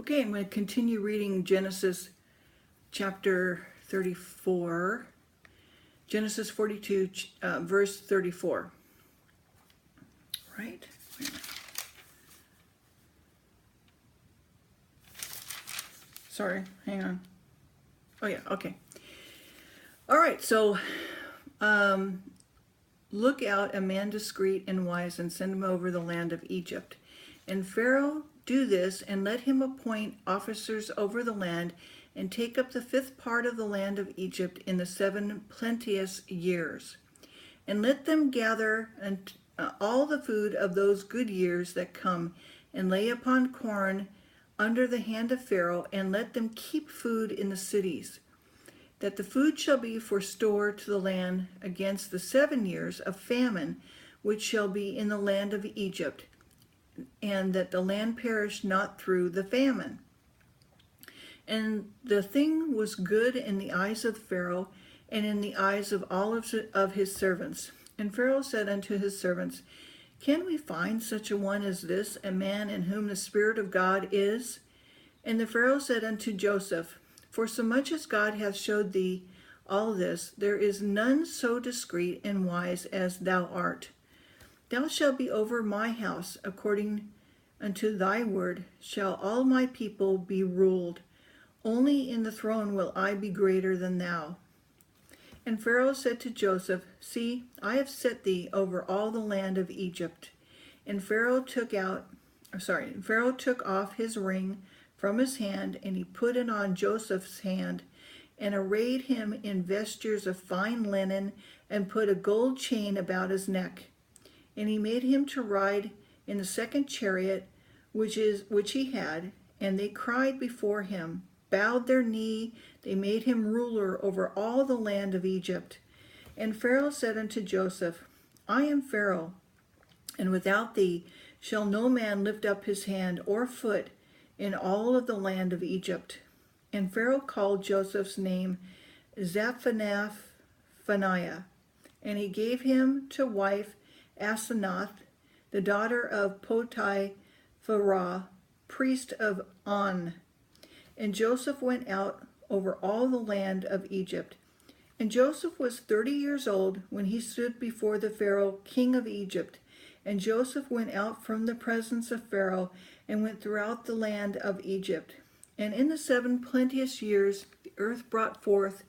Okay, I'm going to continue reading Genesis chapter 34, Genesis 42, verse 34. Right? Sorry, hang on. Oh yeah, okay. All right, so look out a man discreet and wise and send him over the land of Egypt. And Pharaoh do this, and let him appoint officers over the land, and take up the fifth part of the land of Egypt in the 7 plenteous years. And let them gather all the food of those good years that come, and lay upon corn under the hand of Pharaoh, and let them keep food in the cities, that the food shall be for store to the land against the 7 years of famine which shall be in the land of Egypt, and that the land perish not through the famine. And the thing was good in the eyes of Pharaoh, and in the eyes of all of his servants. And Pharaoh said unto his servants, Can we find such a one as this, a man in whom the Spirit of God is? And the Pharaoh said unto Joseph, Forsomuch as God hath showed thee all this, there is none so discreet and wise as thou art. Thou shalt be over my house, according unto thy word shall all my people be ruled. Only in the throne will I be greater than thou. And Pharaoh said to Joseph, See, I have set thee over all the land of Egypt. And Pharaoh took off his ring from his hand, and he put it on Joseph's hand, and arrayed him in vestures of fine linen, and put a gold chain about his neck. And he made him to ride in the second chariot which he had, and they cried before him, bowed their knee, they made him ruler over all the land of Egypt. And Pharaoh said unto Joseph, I am Pharaoh, and without thee shall no man lift up his hand or foot in all of the land of Egypt. And Pharaoh called Joseph's name Zaphenath-Phaneah, and he gave him to wife Asenath, the daughter of Potiphera, priest of On. And Joseph went out over all the land of Egypt. And Joseph was 30 years old when he stood before the Pharaoh, king of Egypt. And Joseph went out from the presence of Pharaoh, and went throughout the land of Egypt. And in the 7 plenteous years the earth brought forth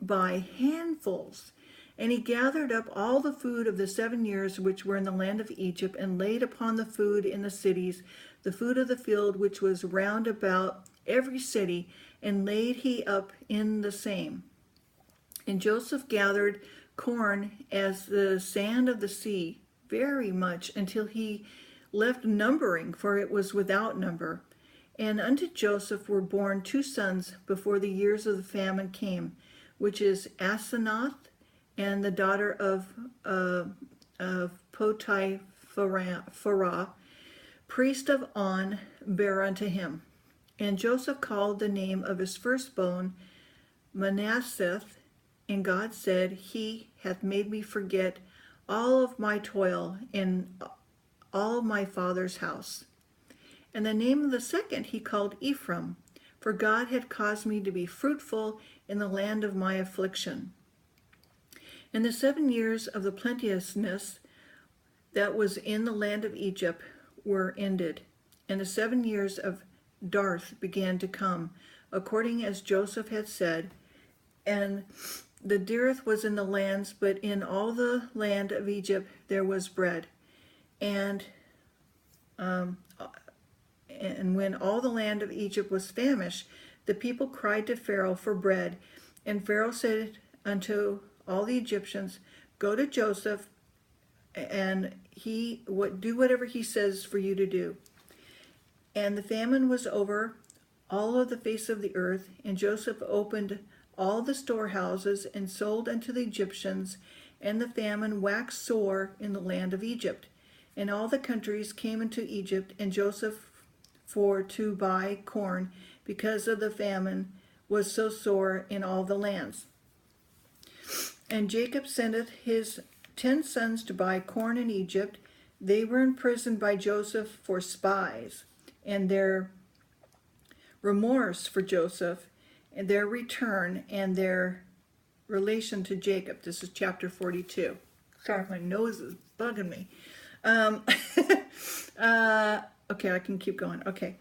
by handfuls. And he gathered up all the food of the 7 years which were in the land of Egypt, and laid upon the food in the cities, the food of the field which was round about every city, and laid he up in the same. And Joseph gathered corn as the sand of the sea, very much, until he left numbering, for it was without number. And unto Joseph were born 2 sons before the years of the famine came, which is Asenath, and the daughter of Potiphera, priest of On, bare unto him. And Joseph called the name of his firstborn Manasseh, and God said, He hath made me forget all of my toil in all my father's house. And the name of the second he called Ephraim, for God had caused me to be fruitful in the land of my affliction. And the 7 years of the plenteousness that was in the land of Egypt were ended, and the 7 years of dearth began to come, according as Joseph had said. And the dearth was in the lands, but in all the land of Egypt there was bread. And when all the land of Egypt was famished, the people cried to Pharaoh for bread. And Pharaoh said unto all the Egyptians, Go to Joseph, and do whatever he says for you to do. And the famine was over all of the face of the earth, and Joseph opened all the storehouses and sold unto the Egyptians, and the famine waxed sore in the land of Egypt. And all the countries came into Egypt, and Joseph for to buy corn, because of the famine was so sore in all the lands. And Jacob sendeth his 10 sons to buy corn in Egypt. They were imprisoned by Joseph for spies, and their remorse for Joseph and their return and their relation to Jacob. This is chapter 42. Sorry, my nose is bugging me. Okay, I can keep going. Okay.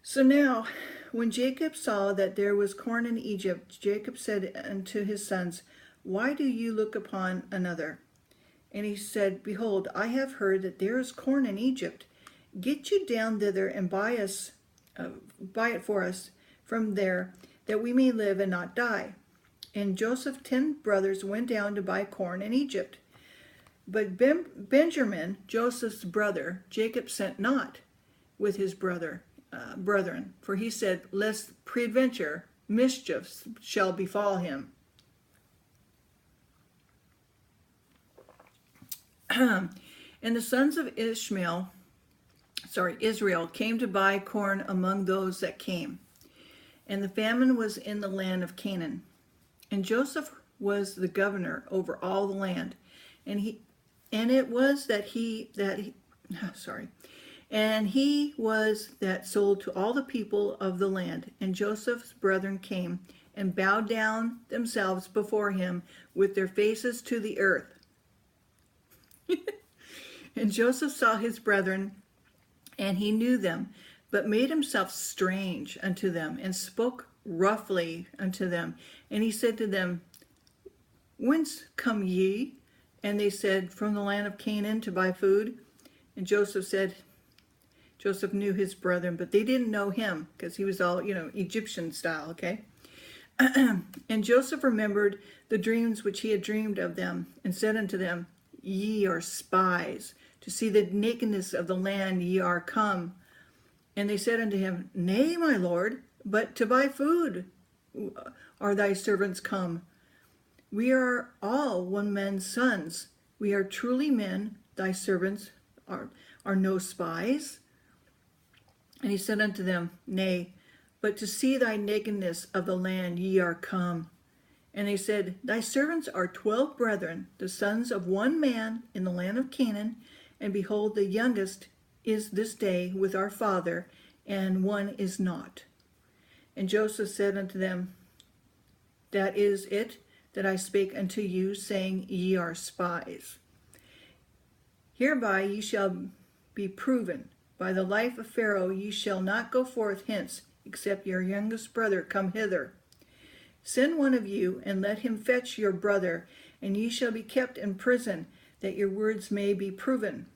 So now, when Jacob saw that there was corn in Egypt, Jacob said unto his sons, Why do you look upon another? And he said, Behold, I have heard that there is corn in Egypt. Get you down thither and buy it for us from there, that we may live and not die. And Joseph's 10 brothers went down to buy corn in Egypt. But Benjamin, Joseph's brother, Jacob sent not with his brethren, for he said, Lest peradventure mischief shall befall him. And the sons of Israel came to buy corn among those that came. And the famine was in the land of Canaan. And Joseph was the governor over all the land. And he was that sold to all the people of the land. And Joseph's brethren came and bowed down themselves before him with their faces to the earth. And Joseph saw his brethren, and he knew them, but made himself strange unto them, and spoke roughly unto them. And he said to them, Whence come ye? And they said, From the land of Canaan to buy food. And Joseph knew his brethren, but they didn't know him, because he was all, Egyptian style, okay? And Joseph remembered the dreams which he had dreamed of them, and said unto them, Ye are spies, to see the nakedness of the land ye are come. And they said unto him, Nay, my lord, but to buy food are thy servants come. We are all one man's sons. We are truly men, thy servants are no spies. And he said unto them, Nay, but to see thy nakedness of the land ye are come. And they said, Thy servants are 12 brethren, the sons of one man in the land of Canaan, and behold, the youngest is this day with our father, and one is not. And Joseph said unto them, That is it that I spake unto you, saying, Ye are spies. Hereby ye shall be proven. By the life of Pharaoh ye shall not go forth hence, except your youngest brother come hither. Send one of you, and let him fetch your brother, and ye shall be kept in prison, that your words may be proven,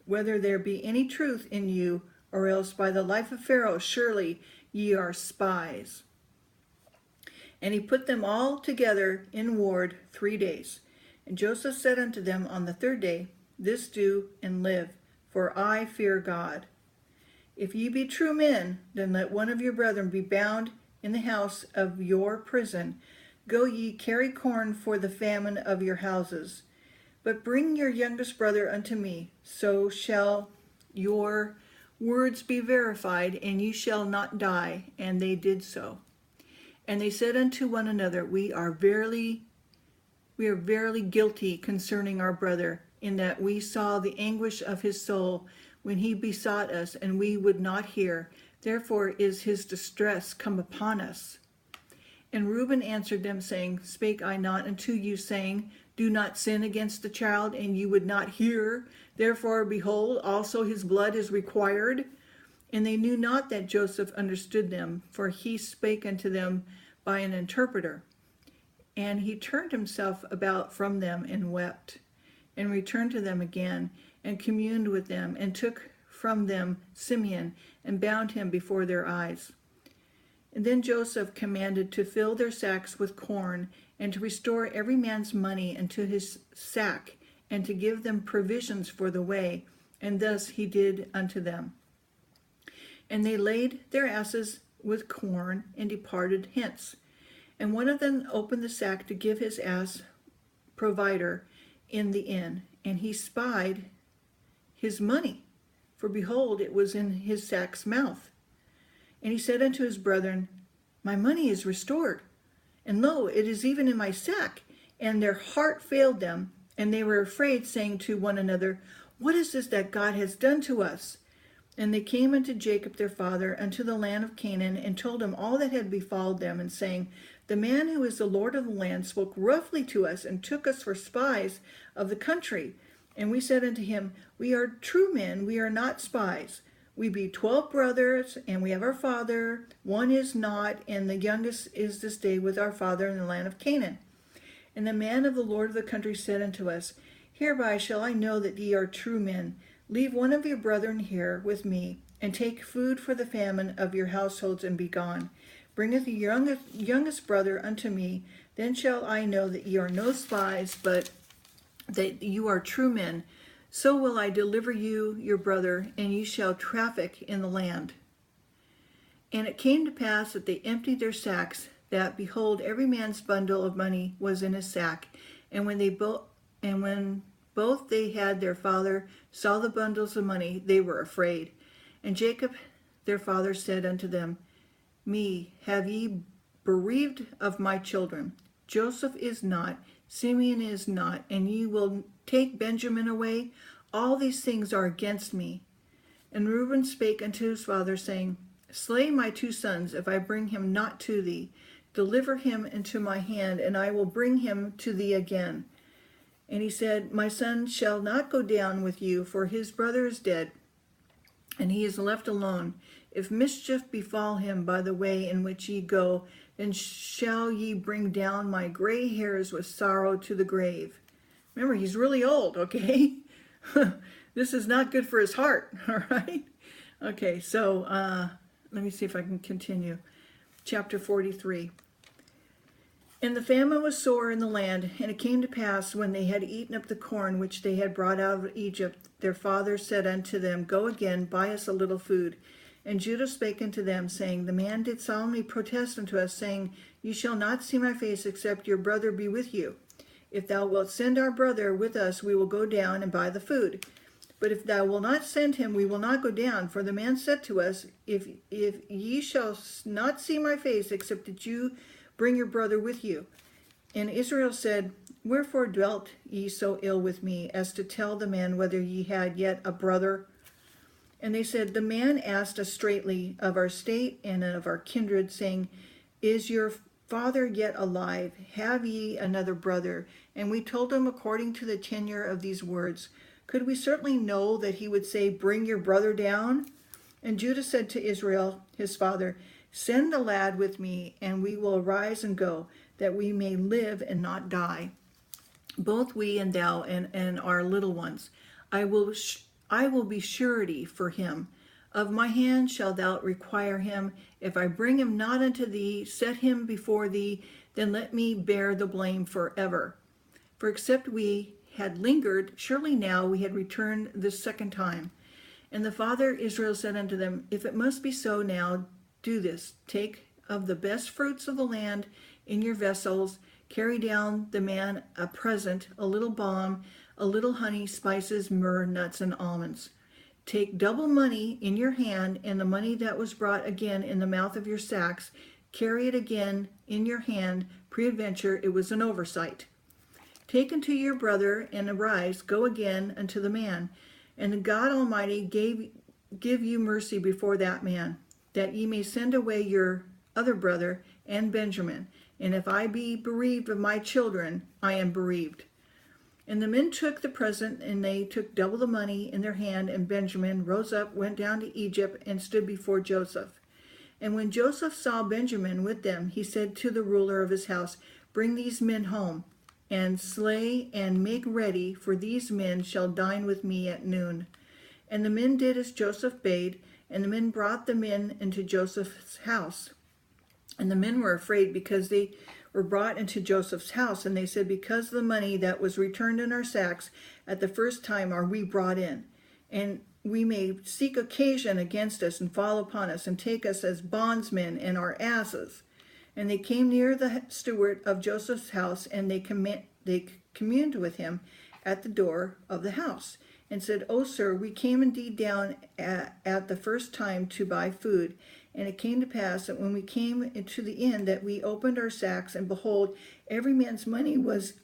whether there be any truth in you, or else by the life of Pharaoh surely ye are spies. And he put them all together in ward 3 days. And Joseph said unto them on the 3rd day, This do and live, for I fear God. If ye be true men, then let one of your brethren be bound in the house of your prison. Go ye carry corn for the famine of your houses. But bring your youngest brother unto me, so shall your words be verified, and ye shall not die. And they did so. And they said unto one another, We are verily guilty concerning our brother, in that we saw the anguish of his soul when he besought us, and we would not hear. Therefore is his distress come upon us. And Reuben answered them, saying, Spake I not unto you, saying, Do not sin against the child, and you would not hear? Therefore, behold, also his blood is required. And they knew not that Joseph understood them, for he spake unto them by an interpreter. And he turned himself about from them and wept, and returned to them again, and communed with them, and took from them Simeon, and bound him before their eyes. And then Joseph commanded to fill their sacks with corn, and to restore every man's money into his sack, and to give them provisions for the way. And thus he did unto them. And they laid their asses with corn, and departed hence. And one of them opened the sack to give his ass provider in the inn, and he spied his money, for behold, it was in his sack's mouth. And he said unto his brethren, My money is restored, and lo, it is even in my sack. And their heart failed them, and they were afraid, saying to one another, What is this that God has done to us? And they came unto Jacob their father unto the land of Canaan, and told him all that had befallen them, and saying, The man who is the Lord of the land spoke roughly to us, and took us for spies of the country. And we said unto him, We are true men, we are not spies. We be 12 brothers, and we have our father. One is not, and the youngest is this day with our father in the land of Canaan. And the man of the Lord of the country said unto us, Hereby shall I know that ye are true men. Leave one of your brethren here with me, and take food for the famine of your households, and be gone. Bringeth the youngest brother unto me, then shall I know that ye are no spies, but that you are true men. So will I deliver you your brother, and ye shall traffic in the land. And it came to pass that they emptied their sacks, that behold, every man's bundle of money was in his sack. And when both they had their father saw the bundles of money, they were afraid. And Jacob their father said unto them, Me have ye bereaved of my children? Joseph is not, Simeon is not, and ye will take Benjamin away? All these things are against me. And Reuben spake unto his father, saying, Slay my 2 sons, if I bring him not to thee. Deliver him into my hand, and I will bring him to thee again. And he said, My son shall not go down with you, for his brother is dead, and he is left alone. If mischief befall him by the way in which ye go, then shall ye bring down my gray hairs with sorrow to the grave. Remember, he's really old, okay? This is not good for his heart, all right? Okay, so let me see if I can continue. Chapter 43. And the famine was sore in the land, and it came to pass, when they had eaten up the corn which they had brought out of Egypt, their father said unto them, Go again, buy us a little food. And Judah spake unto them, saying, The man did solemnly protest unto us, saying, Ye shall not see my face, except your brother be with you. If thou wilt send our brother with us, we will go down and buy the food. But if thou wilt not send him, we will not go down. For the man said to us, If ye shall not see my face, except that you bring your brother with you. And Israel said, Wherefore dwelt ye so ill with me, as to tell the man whether ye had yet a brother? And they said, The man asked us straitly of our state and of our kindred, saying, Is your father yet alive? Have ye another brother? And we told him according to the tenor of these words. Could we certainly know that he would say, Bring your brother down? And Judah said to Israel, his father, Send the lad with me, and we will arise and go, that we may live and not die, both we and thou and our little ones. I will be surety for him. Of my hand shalt thou require him. If I bring him not unto thee, set him before thee, then let me bear the blame forever. For except we had lingered, surely now we had returned this second time. And the father Israel said unto them, If it must be so now, do this. Take of the best fruits of the land in your vessels, carry down the man a present, a little balm, a little honey, spices, myrrh, nuts, and almonds. Take double money in your hand, and the money that was brought again in the mouth of your sacks, carry it again in your hand. Peradventure it was an oversight. Take unto your brother, and arise, go again unto the man. And the God Almighty give you mercy before that man, that ye may send away your other brother and Benjamin. And if I be bereaved of my children, I am bereaved. And the men took the present, and they took double the money in their hand. And Benjamin rose up, went down to Egypt, and stood before Joseph. And when Joseph saw Benjamin with them, he said to the ruler of his house, Bring these men home, and slay and make ready, for these men shall dine with me at noon. And the men did as Joseph bade, and the men brought the men into Joseph's house. And the men were afraid, because they were brought into Joseph's house, and they said, Because of the money that was returned in our sacks at the first time are we brought in, and we may seek occasion against us, and fall upon us, and take us as bondsmen and our asses. And they came near the steward of Joseph's house, and they communed with him at the door of the house, and said, O sir, we came indeed down at the first time to buy food. And it came to pass that when we came into the inn, that we opened our sacks, and behold, every man's money was